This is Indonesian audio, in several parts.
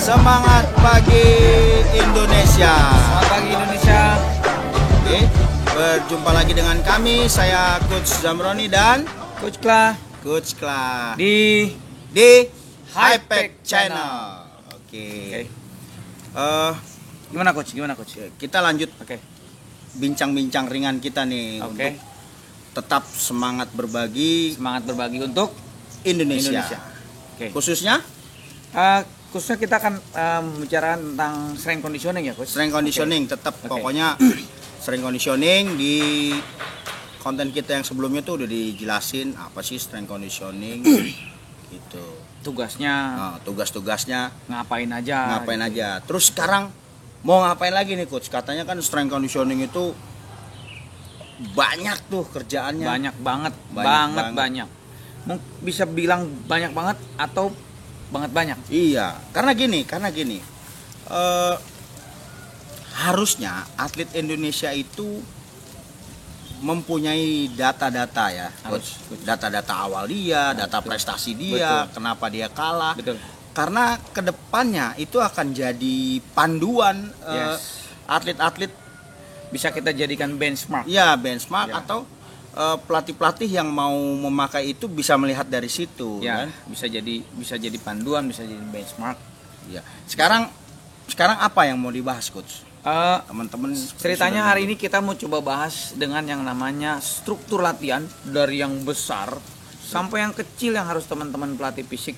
Semangat pagi Indonesia. Selamat pagi Indonesia. Oke, berjumpa lagi dengan kami. Saya Coach Zamroni dan Coach Kla Coach Kla di di Hi-Pack Channel. Oke. Gimana Coach? Kita lanjut Oke. bincang-bincang ringan kita nih Oke. untuk tetap semangat berbagi Semangat berbagi untuk Indonesia. Oke. Khususnya Khususnya kita akan membicarakan tentang strength conditioning ya Coach. strength conditioning. Tetap Oke. pokoknya strength conditioning di konten kita yang sebelumnya tuh udah dijelasin apa sih strength conditioning gitu. Tugasnya Nah, tugas-tugasnya ngapain aja. Terus sekarang mau ngapain lagi nih Coach? Katanya kan strength conditioning itu banyak tuh kerjaannya. Banyak banget. Banyak. Bisa bilang banyak banget atau banget. Iya, karena gini, harusnya atlet Indonesia itu mempunyai data-data ya, Harus. data-data awal dia, data betul. prestasi dia, Betul. kenapa dia kalah. Betul. Karena kedepannya itu akan jadi panduan Yes. atlet-atlet, Bisa kita jadikan benchmark. ya benchmark Ya. atau pelatih-pelatih yang mau memakai itu bisa melihat dari situ, Ya, kan? bisa jadi panduan, bisa jadi benchmark. Ya. Sekarang apa yang mau dibahas Coach? Teman-teman Ceritanya sudah hari ini kita mau coba bahas dengan yang namanya struktur latihan dari yang besar sampai yang kecil yang harus teman-teman pelatih fisik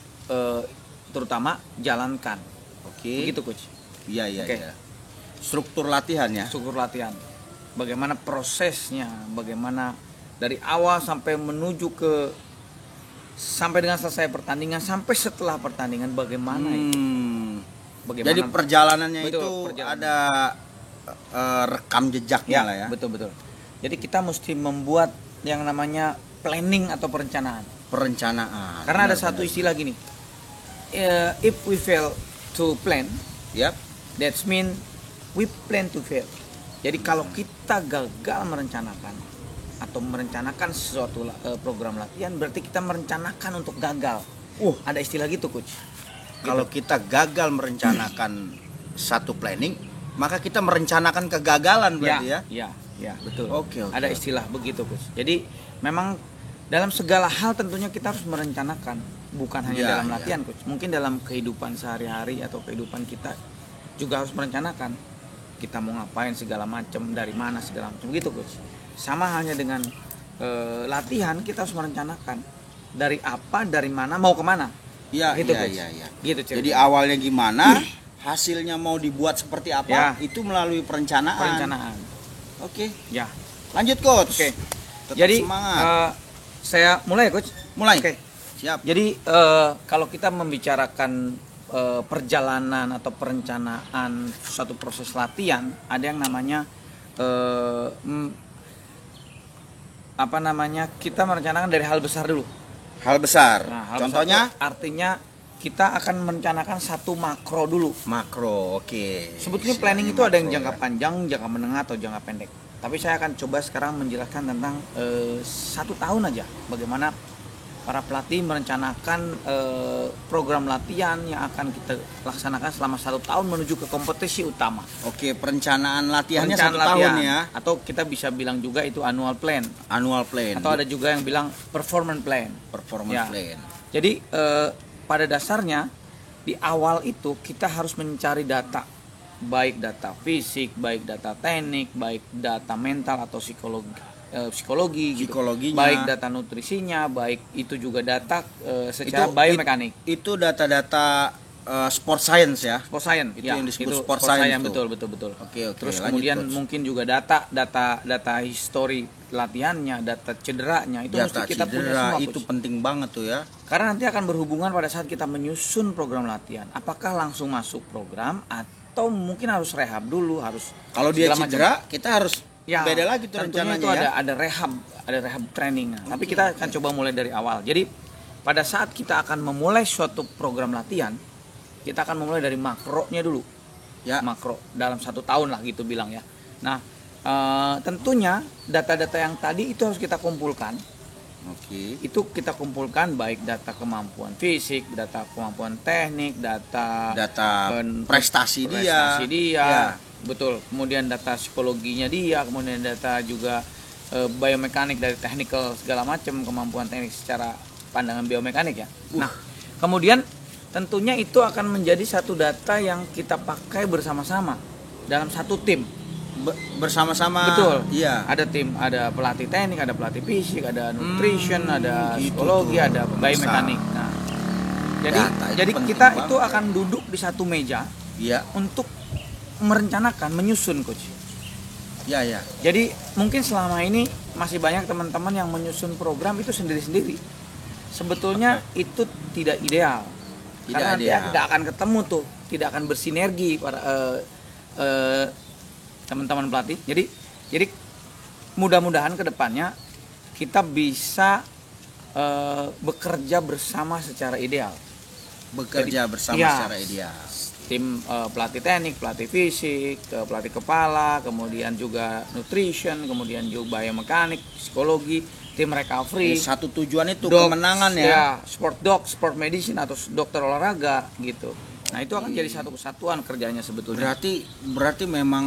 terutama jalankan. Oke. Begitu Coach. Iya. Oke. Struktur latihan ya. Struktur latihan. Bagaimana prosesnya, bagaimana dari awal sampai menuju ke sampai dengan selesai pertandingan sampai setelah pertandingan bagaimana itu. Bagaimana Jadi perjalanannya Betul, itu perjalanan. ada rekam jejaknya lah ya. Betul. Jadi kita mesti membuat yang namanya planning atau perencanaan. Perencanaan. Karena ada Benar, satu benar. istilah gini. If we fail to plan, Yap. that's mean we plan to fail. Jadi kalau kita gagal merencanakan atau merencanakan sesuatu program latihan, berarti kita merencanakan untuk gagal. Ada istilah gitu Coach. Kalau kita gagal merencanakan satu planning, maka kita merencanakan kegagalan berarti ya. Ya, betul. Oke. Ada istilah begitu Coach. Jadi memang dalam segala hal tentunya kita harus merencanakan, bukan hanya Ya, dalam ya. latihan Coach. Mungkin dalam kehidupan sehari-hari atau kehidupan kita juga harus merencanakan. Kita mau ngapain segala macam, dari mana segala macam gitu Coach. Sama halnya dengan latihan, kita harus merencanakan dari apa, dari mana, mau kemana. Iya, Gitu, iya, Coach. iya. Gitu ceritanya. Jadi awalnya gimana, hasilnya mau dibuat seperti apa, Ya. itu melalui perencanaan. perencanaan. Oke. Ya. Lanjut Coach. Oke. Tetap Jadi semangat. saya mulai Coach. Mulai. Oke. Siap. Jadi kalau kita membicarakan perjalanan atau perencanaan suatu proses latihan, ada yang namanya kita merencanakan dari hal besar dulu. Hal besar. Nah, hal Contohnya besar itu artinya kita akan merencanakan satu makro dulu. makro. Oke. Sebetulnya Istilahnya planning itu ada yang makro, jangka ya. panjang, jangka menengah atau jangka pendek. Tapi saya akan coba sekarang menjelaskan tentang 1 tahun aja bagaimana para pelatih merencanakan program latihan yang akan kita laksanakan selama 1 tahun menuju ke kompetisi utama. Oke, perencanaan latihannya Perencanaan 1 tahun latihan. ya. Atau kita bisa bilang juga itu annual plan. Annual plan. Atau ada juga yang bilang performance plan. performance Ya. plan. Jadi pada dasarnya di awal itu kita harus mencari data, baik data fisik, baik data teknik, baik data mental atau psikologi gitu. Psikologinya. Baik data nutrisinya, baik itu juga data secara Itu- biomekanik. Itu data-data sport science ya. Sport science, Itu yang disebut sport science tuh. betul. Oke, Terus lanjut, kemudian Coach. mungkin juga data histori latihannya, data cederanya itu Data mesti kita punya cedera semua. itu Coach. penting banget tuh ya. Karena nanti akan berhubungan pada saat kita menyusun program latihan. Apakah langsung masuk program atau mungkin harus rehab dulu, harus Kalau dia segala cedera, kita harus ya, beda lagi tuh tentunya rencananya itu ya. ada rehab training. Tapi kita akan coba mulai dari awal. Jadi pada saat kita akan memulai suatu program latihan, kita akan memulai dari makronya dulu. Ya. Makro dalam 1 tahun lah gitu bilang ya. Nah tentunya data-data yang tadi itu harus kita kumpulkan Oke. Itu kita kumpulkan baik data kemampuan fisik, data kemampuan teknik, data Prestasi dia, Ya. betul. Kemudian data psikologinya dia, kemudian data juga biomekanik dari technical segala macam, kemampuan teknik secara pandangan biomekanik ya. Nah, kemudian tentunya itu akan menjadi satu data yang kita pakai bersama-sama dalam satu tim. Bersama-sama. Betul. Iya. Ada tim, ada pelatih teknik, ada pelatih fisik, ada nutrition, ada gitu psikologi, tuh. ada biomekanik. Nah, jadi penting kita banget. itu akan duduk di satu meja Iya. untuk merencanakan, menyusun, coach. Ya, ya. Jadi mungkin selama ini masih banyak teman-teman yang menyusun program itu sendiri-sendiri. Sebetulnya itu tidak ideal. Karena nanti tidak akan ketemu tuh, tidak akan bersinergi para teman-teman pelatih. Jadi mudah-mudahan kedepannya kita bisa bekerja bersama secara ideal. Secara ideal. Tim pelatih teknik, pelatih fisik, pelatih kepala, kemudian juga nutrition, kemudian juga biomekanik, psikologi, tim recovery. Satu tujuan itu kemenangan ya. Ya, sport doc, sport medicine atau dokter olahraga gitu. Nah, itu akan jadi satu kesatuan kerjanya sebetulnya. Berarti memang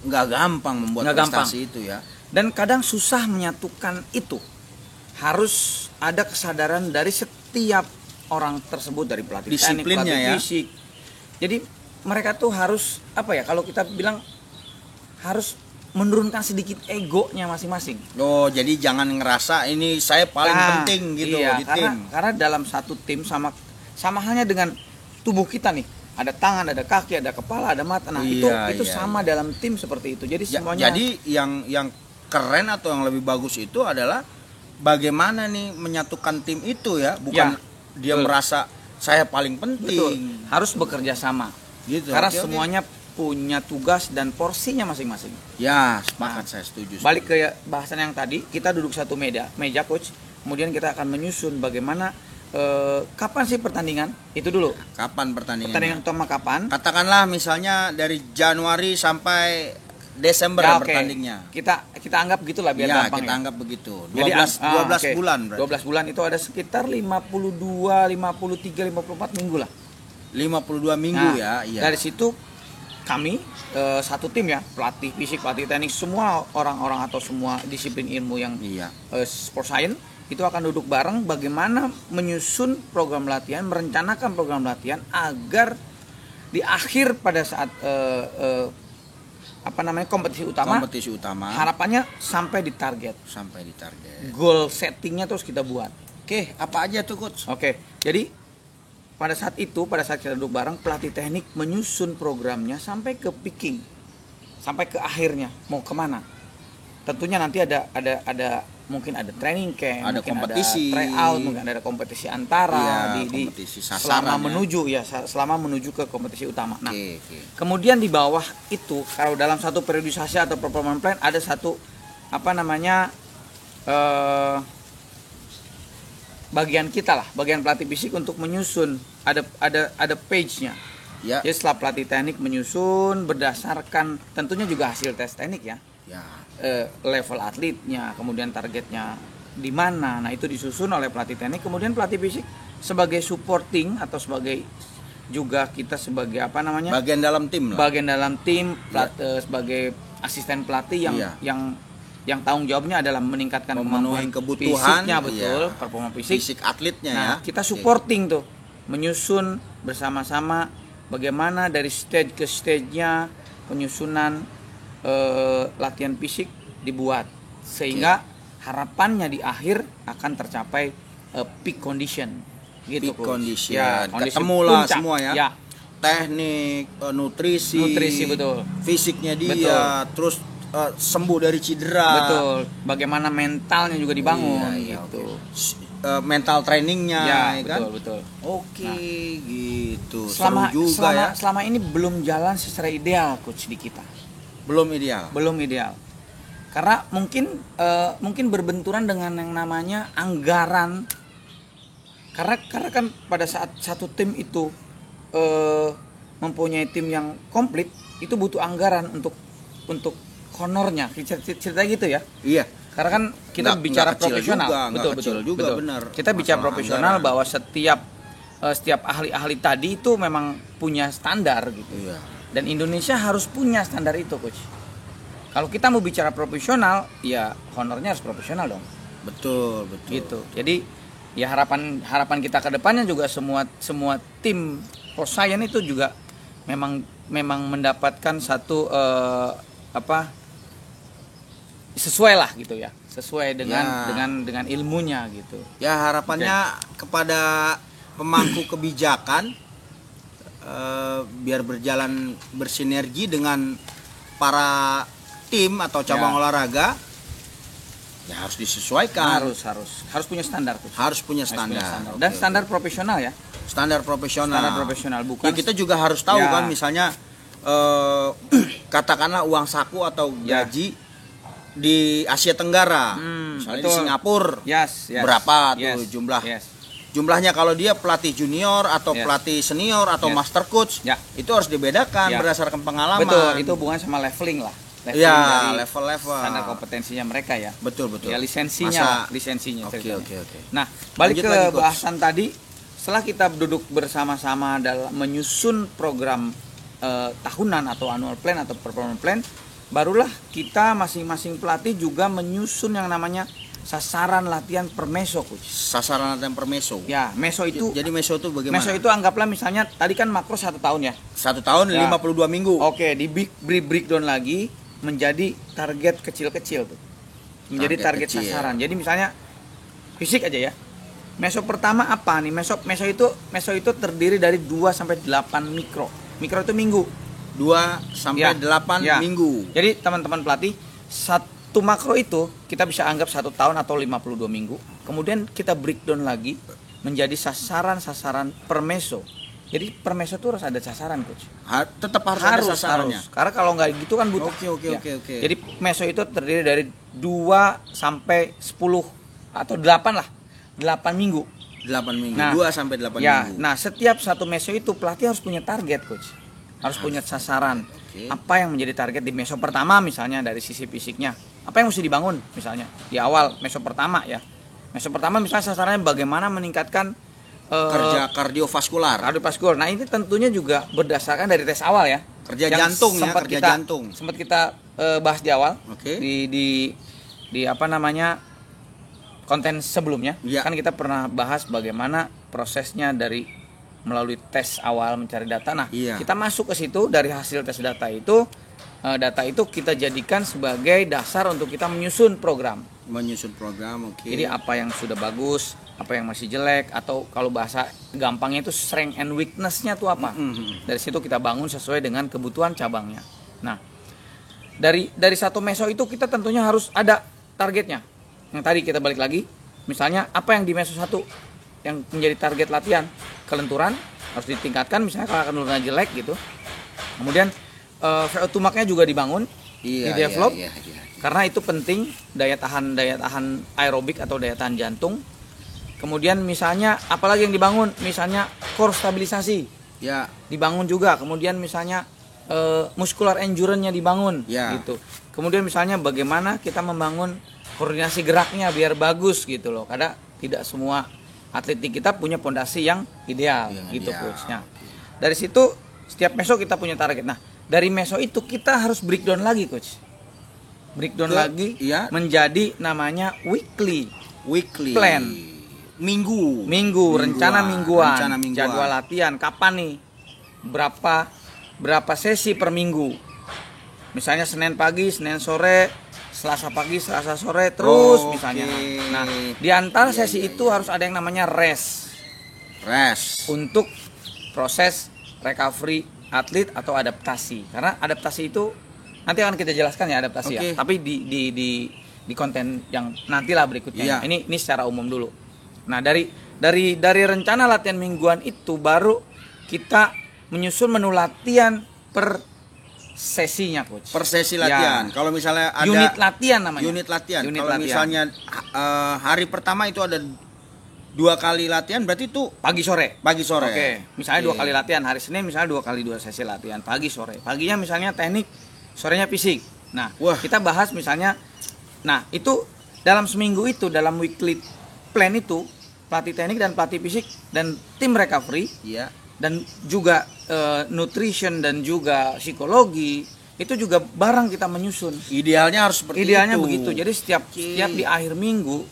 nggak gampang membuat prestasi itu ya. Dan kadang susah menyatukan itu. Harus ada kesadaran dari setiap orang tersebut, dari pelatih teknik, pelatih fisik. Jadi mereka tuh harus apa ya? Kalau kita bilang harus menurunkan sedikit egonya masing-masing. Oh, jadi jangan ngerasa ini saya paling penting gitu di tim. Karena dalam satu tim sama halnya dengan tubuh kita nih. Ada tangan, ada kaki, ada kepala, ada mata. Nah, itu sama dalam tim seperti itu. Jadi semuanya. Jadi yang keren atau yang lebih bagus itu adalah bagaimana nih menyatukan tim itu ya, bukan dia merasa saya paling penting. Betul. Harus bekerja sama. Gitu. Karena semuanya punya tugas dan porsinya masing-masing. Ya, sepakat, saya setuju. Balik ke bahasan yang tadi, kita duduk satu meja coach. Kemudian kita akan menyusun bagaimana kapan sih pertandingan? Itu dulu. Kapan pertandingan? Pertandingan utama kapan? Katakanlah misalnya dari Januari sampai Desember bertandingnya. Kita anggap gitulah biar gampang. Kita anggap begitu. 12 bulan berarti. 12 bulan itu ada sekitar 52, 53, 54 minggu lah. 52 minggu ya. Iya. Dari situ kami satu tim ya, pelatih fisik, pelatih teknik, semua orang-orang atau semua disiplin ilmu yang sport science itu akan duduk bareng bagaimana menyusun program latihan, merencanakan program latihan agar di akhir pada saat kompetisi utama harapannya sampai di target. Goal settingnya terus kita buat. Oke, apa aja tuh coach? Oke, jadi pada saat kita duduk bareng, pelatih teknik menyusun programnya sampai ke peaking, sampai ke akhirnya mau kemana. Tentunya nanti ada mungkin ada training camp, ada mungkin kompetisi, ada tryout, mungkin ada kompetisi antara kompetisi selama menuju ke kompetisi utama. Nah, kemudian di bawah itu kalau dalam satu periodisasi atau performance plan ada satu bagian kita lah, bagian pelatih fisik untuk menyusun ada page-nya. Ya. Jadi setelah pelatih teknik menyusun berdasarkan tentunya juga hasil tes teknik ya. Level atletnya, kemudian targetnya di mana. Nah, itu disusun oleh pelatih teknik, kemudian pelatih fisik sebagai supporting atau sebagai juga kita sebagai bagian dalam tim sebagai asisten pelatih yang tanggung jawabnya adalah meningkatkan memenuhi kebutuhan fisiknya, performa fisik atletnya. Kita supporting tuh, menyusun bersama-sama bagaimana dari stage ke stage-nya penyusunan latihan fisik dibuat sehingga harapannya di akhir akan tercapai peak condition gitu. Peak condition. Ketemulah semua ya. Teknik, nutrisi betul. Fisiknya dia, terus sembuh dari cedera. Betul. Bagaimana mentalnya juga dibangun gitu. Mental trainingnya kan. Betul. Oke, gitu. Selama ini belum jalan secara ideal coach di kita. Belum ideal. Karena mungkin berbenturan dengan yang namanya anggaran. Karena kan pada saat satu tim itu mempunyai tim yang komplit, itu butuh anggaran untuk honornya. Cerita gitu ya. Iya. Karena kan kita bicara nggak kecil profesional, juga, nggak betul kecil betul, juga, betul. benar. Kita bicara Masalah profesional anggaran. bahwa setiap ahli-ahli tadi itu memang punya standar gitu. Iya. Dan Indonesia harus punya standar itu, coach. Kalau kita mau bicara profesional, ya honornya harus profesional dong. Betul, betul. Gitu. Jadi ya harapan kita ke depannya juga semua tim Pro Science itu juga memang mendapatkan satu sesuai lah gitu ya, sesuai dengan ilmunya gitu. Ya harapannya kepada pemangku kebijakan biar berjalan bersinergi dengan para tim atau cabang olahraga, ya harus disesuaikan. Harus punya standar, coach. Harus punya standar. Dan standar profesional ya. Standar profesional. Bukan Ya, kita juga harus tahu Ya. kan, misalnya katakanlah uang saku atau Ya. gaji di Asia Tenggara, misalnya di betul. Singapura, Yes. berapa tuh Yes. jumlah? Yes. Jumlahnya kalau dia pelatih junior atau Yes. pelatih senior atau Yes. master coach, Ya. itu harus dibedakan Ya. berdasarkan pengalaman. Betul, itu hubungan sama leveling lah. Ya, dari level-level. standar kompetensinya mereka ya. Betul. Ya lisensinya Oke, ceritanya. oke. Nah, balik Lanjut ke lagi, Coach. bahasan tadi, setelah kita duduk bersama-sama dalam menyusun program tahunan atau annual plan atau performance plan, barulah kita masing-masing pelatih juga menyusun yang namanya sasaran latihan per meso, coach. Sasaran latihan per meso. Ya, meso itu Jadi meso itu bagaimana? meso itu anggaplah misalnya tadi kan makro 1 tahun ya. 1 tahun Ya. 52 minggu. Oke, di breakdown lagi menjadi target kecil-kecil tuh. Menjadi target Target kecil. sasaran. Jadi misalnya fisik aja ya. Meso pertama apa nih? Meso itu terdiri dari 2 sampai 8 mikro. Mikro itu minggu. 2 sampai Ya. 8 Ya. minggu. Jadi teman-teman pelatih, satu makro itu kita bisa anggap 1 tahun atau 52 minggu. Kemudian kita breakdown lagi menjadi sasaran-sasaran per meso. Jadi per meso itu harus ada sasaran, coach. Tetap harus ada sasarannya. Karena kalau nggak gitu kan butuh. Oke. Jadi meso itu terdiri dari 2 sampai 10 atau 8 lah. 8 minggu. 8 minggu. Nah, 2 sampai 8 Ya, minggu. nah setiap satu meso itu pelatih harus punya target, coach. Harus punya sasaran. Oke. Apa yang menjadi target di meso pertama misalnya dari sisi fisiknya. Apa yang mesti dibangun misalnya di awal meso pertama ya. Meso pertama misalnya sasarannya bagaimana meningkatkan Kerja kardiovaskular. kardiovaskular. Nah, ini tentunya juga berdasarkan dari tes awal ya. Kerja Yang jantung ya, sempat kerja kita- jantung. Sempat kita bahas di awal. Oke. Di apa namanya? Konten sebelumnya. Ya. Kan kita pernah bahas bagaimana prosesnya dari melalui tes awal mencari data. Nah, Iya. kita masuk ke situ dari hasil tes data itu kita jadikan sebagai dasar untuk kita menyusun program. Menyusun program, oke. Jadi apa yang sudah bagus, apa yang masih jelek, atau kalau bahasa gampangnya itu strength and weakness-nya tuh apa. Dari situ kita bangun sesuai dengan kebutuhan cabangnya. Nah, dari satu meso itu kita tentunya harus ada targetnya. Yang tadi kita balik lagi, misalnya apa yang di meso 1 yang menjadi target latihan, kelenturan harus ditingkatkan, misalnya kalau kelenturan jelek gitu. Kemudian VO2 max-nya juga dibangun, di develop. Iya. Karena itu penting, daya tahan aerobik atau daya tahan jantung. Kemudian misalnya apalagi yang dibangun, misalnya core stabilisasi Ya, dibangun juga. Kemudian misalnya muscular endurance-nya dibangun Ya. gitu. Kemudian misalnya bagaimana kita membangun koordinasi geraknya biar bagus gitu loh. Karena tidak semua atletik kita punya pondasi yang ideal gitu, coach. Nah, dari situ setiap meso kita punya target. Nah, dari meso itu kita harus breakdown lagi, coach. Breakdown lagi menjadi namanya weekly plan. Minggu, rencana mingguan, rencana mingguan. jadwal latihan, kapan nih, berapa sesi per minggu, misalnya Senin pagi, Senin sore, Selasa pagi, Selasa sore, terus misalnya. Nah, di antara sesi itu harus ada yang namanya rest untuk proses recovery atlet atau adaptasi, karena adaptasi itu nanti akan kita jelaskan ya adaptasi ya, tapi di konten yang nantilah berikutnya. Ini secara umum dulu. Nah, dari rencana latihan mingguan itu baru kita menyusun menu latihan per sesinya, coach. Per sesi latihan. Kalau misalnya ada unit latihan namanya. Unit latihan. Kalau misalnya hari pertama itu ada 2 kali latihan, berarti itu pagi sore. Oke. Misalnya 2 kali latihan hari Senin, misalnya 2 kali 2 sesi latihan pagi sore. Paginya misalnya teknik, sorenya fisik. Nah, kita bahas misalnya, nah itu dalam seminggu itu, dalam weekly plan itu, pelatih teknik dan pelatih fisik dan tim recovery, Iya. dan juga nutrition dan juga psikologi itu juga bareng kita menyusun. Idealnya harus seperti Idealnya itu. begitu. Jadi setiap di akhir minggu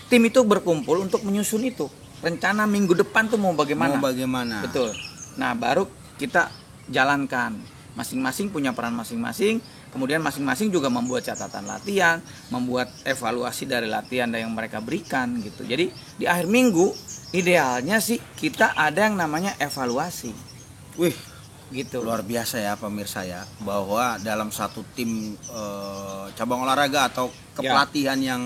tim itu berkumpul untuk menyusun itu. Rencana minggu depan tuh mau bagaimana? Mau bagaimana? Betul. Nah, baru kita jalankan. Masing-masing punya peran masing-masing. Kemudian masing-masing juga membuat catatan latihan, membuat evaluasi dari latihan yang mereka berikan gitu. Jadi di akhir minggu idealnya sih kita ada yang namanya evaluasi. Wih, Gitu. luar biasa ya pemirsa ya, bahwa dalam satu tim cabang olahraga atau kepelatihan yang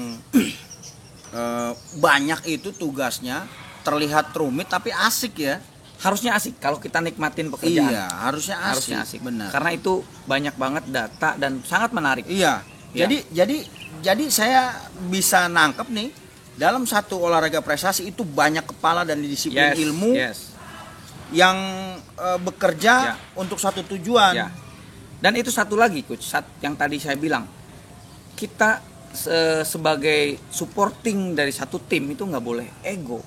banyak itu tugasnya terlihat rumit tapi asik ya. Harusnya asik kalau kita nikmatin pekerjaan. Iya, harusnya asik. Benar. Karena itu banyak banget data dan sangat menarik. Iya. Ya. Jadi saya bisa nangkep nih, dalam satu olahraga prestasi itu banyak kepala dan disiplin ilmu yang bekerja untuk satu tujuan. Ya. Dan itu satu lagi coach, yang tadi saya bilang, kita sebagai supporting dari satu tim itu nggak boleh ego.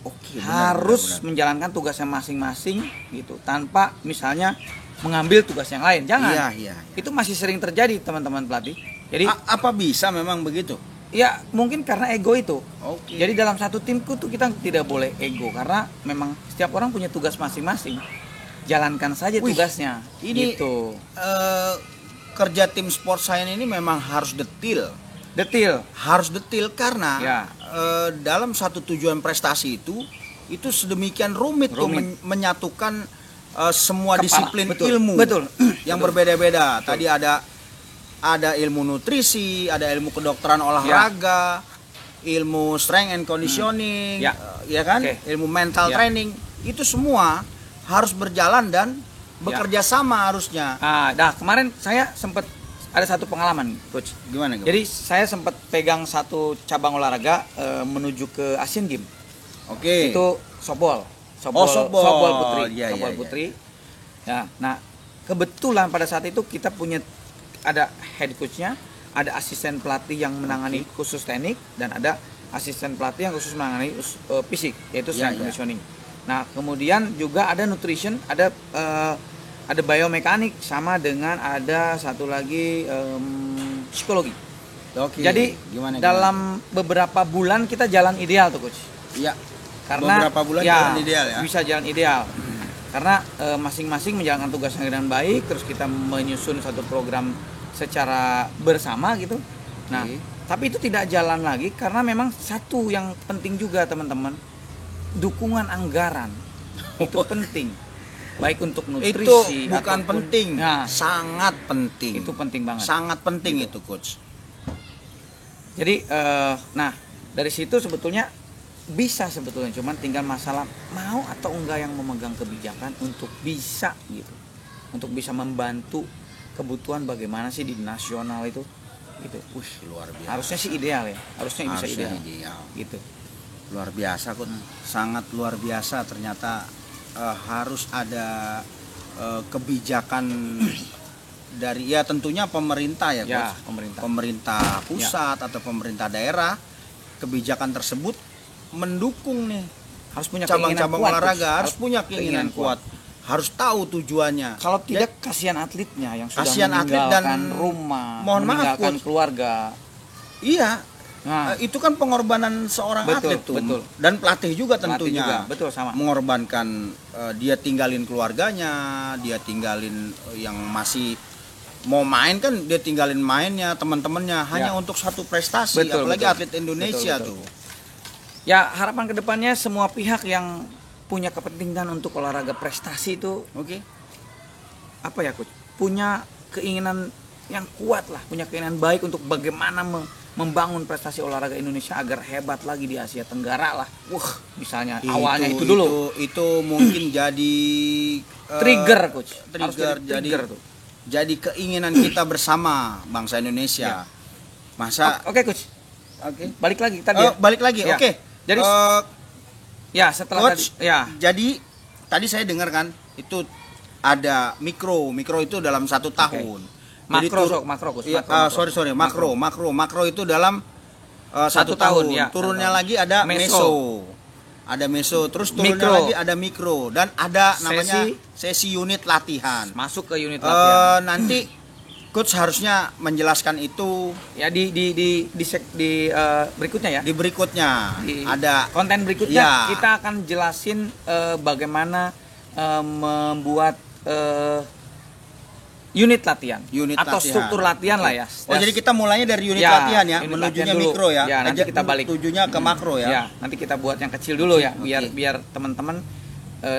Oke, Harus menjalankan tugasnya masing-masing gitu, tanpa misalnya mengambil tugas yang lain. Jangan. Iya. Itu masih sering terjadi teman-teman pelatih. Jadi apa bisa memang begitu? ya mungkin karena ego itu. Oke. Jadi dalam satu timku tuh kita tidak boleh ego, karena memang setiap orang punya tugas masing-masing. Jalankan saja tugasnya. Ini gitu. Kerja tim sport science ini memang harus detail. Harus detail karena dalam satu tujuan prestasi itu sedemikian rumit. Tuh menyatukan semua disiplin ilmu yang berbeda-beda. Tadi ada ilmu nutrisi, ada ilmu kedokteran olahraga, ilmu strength and conditioning, ya kan, ilmu mental training. Itu semua harus berjalan dan bekerja sama harusnya. Nah, kemarin saya sempat ada satu pengalaman, coach. Gimana? Jadi saya sempat pegang satu cabang olahraga menuju ke Asian Games. Oke. Itu softball putri. Softball putri. Ya, nah kebetulan pada saat itu kita punya ada head coachnya, ada asisten pelatih yang menangani khusus teknik, dan ada asisten pelatih yang khusus menangani fisik, yaitu strength conditioning. Nah kemudian juga ada nutrition, ada biomekanik, sama dengan ada satu lagi psikologi. Oke. Jadi dalam beberapa bulan kita jalan ideal tuh coach. Iya. Karena beberapa bulan jalan ideal ya. Bisa jalan ideal. Karena masing-masing menjalankan tugasnya dengan baik, terus kita menyusun satu program secara bersama gitu. Nah, tapi itu tidak jalan lagi karena memang satu yang penting juga teman-teman, dukungan anggaran itu penting. Baik untuk nutrisi itu bukan penting, sangat penting. Itu penting banget. Sangat penting itu coach. Jadi nah dari situ sebetulnya bisa cuman tinggal masalah mau atau enggak yang memegang kebijakan untuk bisa gitu, untuk bisa membantu kebutuhan bagaimana sih di nasional itu gitu. Luar biasa. Harusnya sih ideal ya, harusnya bisa ideal gitu. Luar biasa coach. Sangat luar biasa ternyata. Harus ada kebijakan dari tentunya pemerintah ya coach. Pemerintah pusat atau pemerintah daerah. Kebijakan tersebut mendukung nih, harus punya cabang-cabang olahraga, harus punya keinginan kuat, harus tahu tujuannya. Kalau tidak kasihan atletnya yang sudah meninggalkan rumah, meninggalkan keluarga. Iya. Nah, itu kan pengorbanan seorang atlet tuh. Dan pelatih juga tentunya. Betul, sama. Mengorbankan dia tinggalin keluarganya, dia tinggalin yang masih mau main kan, dia tinggalin mainnya, teman-temannya hanya untuk satu prestasi, apalagi atlet Indonesia tuh. Ya, harapan kedepannya semua pihak yang punya kepentingan untuk olahraga prestasi itu, apa ya coach? Punya keinginan yang kuat lah, punya keinginan baik untuk bagaimana membangun prestasi olahraga Indonesia agar hebat lagi di Asia Tenggara lah. Misalnya awalnya itu dulu. Itu mungkin jadi trigger coach. Jadi keinginan kita bersama bangsa Indonesia. Masa Oke coach. Balik lagi tadi. Balik lagi. Oke. Jadi setelah coach, tadi jadi tadi saya dengar kan itu ada mikro itu dalam 1 tahun. Makro. Makro itu dalam 1 tahun. Ya, turunnya lagi ada meso. Ada meso, terus turunnya lagi ada mikro dan ada namanya sesi unit latihan. Masuk ke unit latihan. Nanti coach harusnya menjelaskan itu ya di berikutnya ya. Di berikutnya ada konten berikutnya kita akan jelasin bagaimana membuat unit latihan atau struktur latihan lah ya. Jadi kita mulainya dari unit latihan ya, menujunya mikro ya. Nanti kita balik tujunya ke makro ya. Nanti kita buat yang kecil dulu ya, biar teman-teman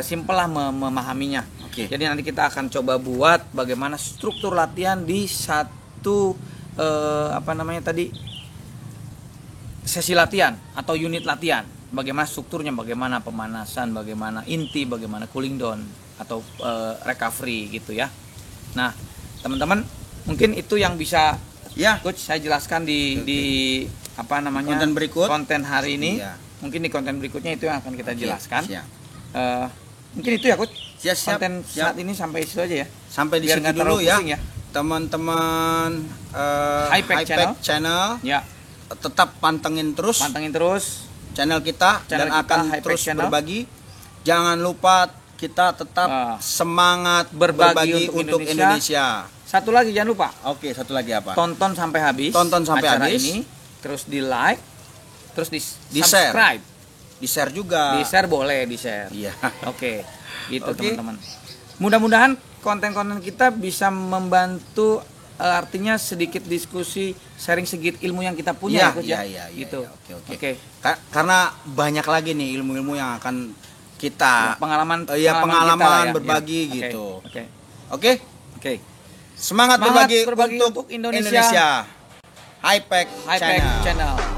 simpel lah memahaminya. Jadi nanti kita akan coba buat bagaimana struktur latihan di satu sesi latihan atau unit latihan. Bagaimana strukturnya, bagaimana pemanasan, bagaimana inti, bagaimana cooling down atau recovery gitu ya. Nah, teman-teman, mungkin itu yang bisa coach saya jelaskan di konten hari ini. Mungkin di konten berikutnya itu yang akan kita jelaskan. Mungkin itu ya coach. Konten saat ini sampai situ aja ya. Sampai di situ dulu ya. Teman-teman High Pack Channel. Ya. Tetap pantengin terus channel kita dan akan terus berbagi. Jangan lupa kita tetap semangat berbagi untuk Indonesia. Satu lagi jangan lupa. Satu lagi apa? Tonton sampai habis. Acara ini, terus di like, terus di subscribe. Di share juga. Di share boleh, di share. Iya. Gitu teman-teman. Mudah-mudahan konten-konten kita bisa membantu, artinya sedikit diskusi, sharing sedikit ilmu yang kita punya gitu. Oke. Karena banyak lagi nih ilmu-ilmu yang akan kita pengalaman kita berbagi gitu. Oke. Semangat berbagi untuk Indonesia. High Pack Channel.